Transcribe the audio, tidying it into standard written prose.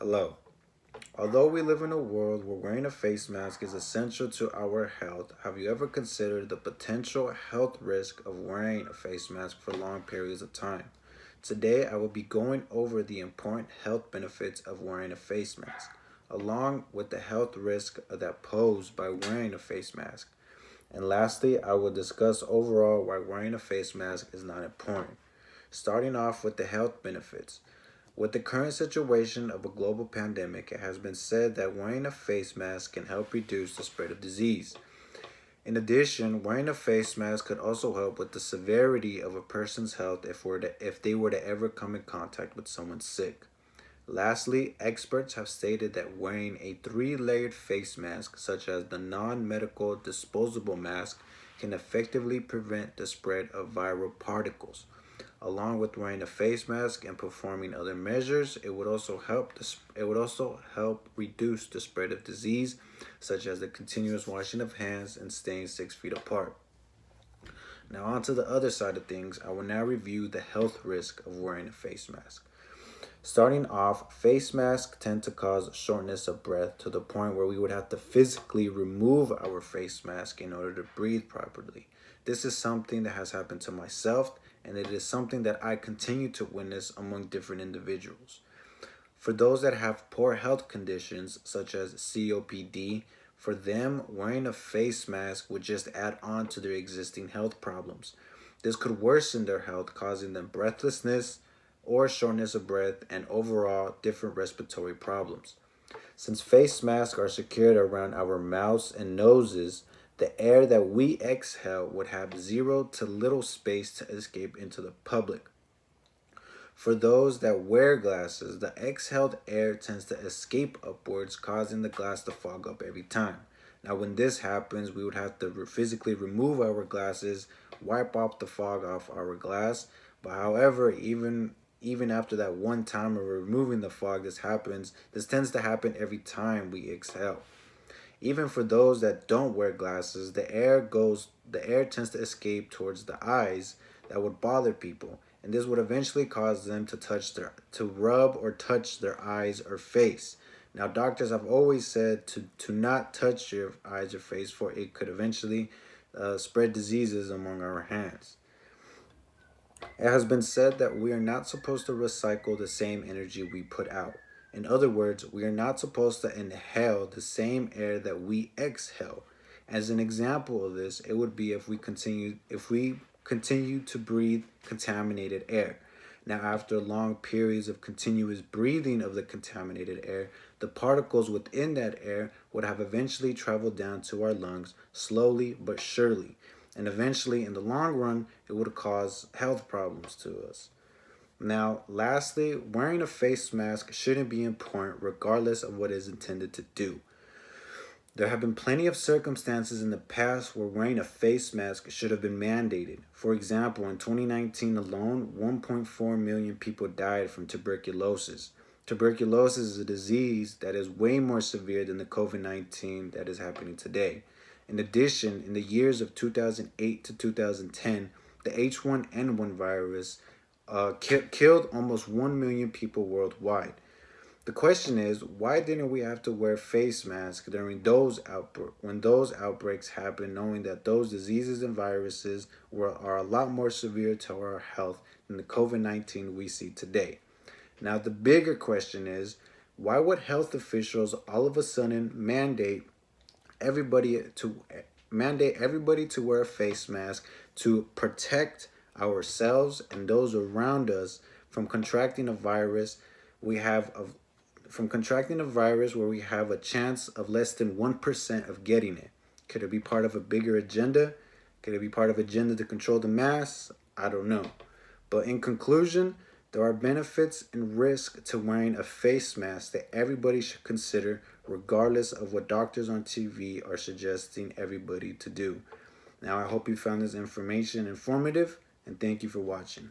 Hello. Although we live in a world where wearing a face mask is essential to our health, have you ever considered the potential health risk of wearing a face mask for long periods of time? Today, I will be going over the important health benefits of wearing a face mask, along with the health risk that posed by wearing a face mask. And lastly, I will discuss overall why wearing a face mask is not important. Starting off with the health benefits. With the current situation of a global pandemic, it has been said that wearing a face mask can help reduce the spread of disease. In addition, wearing a face mask could also help with the severity of a person's health if they were to ever come in contact with someone sick. Lastly, experts have stated that wearing a three-layered face mask, such as the non-medical disposable mask, can effectively prevent the spread of viral particles. Along with wearing a face mask and performing other measures, it would also help reduce the spread of disease, such as the continuous washing of hands and staying 6 feet apart. Now, on to the other side of things, I will now review the health risk of wearing a face mask. Starting off, face masks tend to cause shortness of breath to the point where we would have to physically remove our face mask in order to breathe properly. This is something that has happened to myself, and it is something that I continue to witness among different individuals. For those that have poor health conditions, such as COPD, for them, wearing a face mask would just add on to their existing health problems. This could worsen their health, causing them breathlessness or shortness of breath and overall different respiratory problems. Since face masks are secured around our mouths and noses, the air that we exhale would have zero to little space to escape into the public. For those that wear glasses, the exhaled air tends to escape upwards, causing the glass to fog up every time. Now, when this happens, we would have to physically remove our glasses, wipe off the fog off our glass. But however, even after that one time of removing the fog, this tends to happen every time we exhale. Even for those that don't wear glasses, the air tends to escape towards the eyes that would bother people, and this would eventually cause them to rub or touch their eyes or face. Now, doctors have always said to not touch your eyes or face, for it could eventually spread diseases among our hands. It has been said that we are not supposed to recycle the same energy we put out. In other words, we are not supposed to inhale the same air that we exhale. As an example of this, it would be if we continue to breathe contaminated air. Now, after long periods of continuous breathing of the contaminated air, the particles within that air would have eventually traveled down to our lungs slowly but surely. And eventually, in the long run, it would cause health problems to us. Now, lastly, wearing a face mask shouldn't be important regardless of what it is intended to do. There have been plenty of circumstances in the past where wearing a face mask should have been mandated. For example, in 2019 alone, 1.4 million people died from tuberculosis. Tuberculosis is a disease that is way more severe than the COVID-19 that is happening today. In addition, in the years of 2008 to 2010, the H1N1 virus killed almost 1 million people worldwide. The question is, why didn't we have to wear face masks during when those outbreaks happened, knowing that those diseases and viruses are a lot more severe to our health than the COVID-19 we see today? Now, the bigger question is, why would health officials all of a sudden everybody mandate everybody to wear a face mask to protect ourselves and those around us from contracting a virus where we have a chance of less than 1% of getting it? Could it be part of a bigger agenda? Could it be part of an agenda to control the mass? I don't know. But in conclusion, there are benefits and risks to wearing a face mask that everybody should consider, regardless of what doctors on TV are suggesting everybody to do. Now, I hope you found this information informative, and thank you for watching.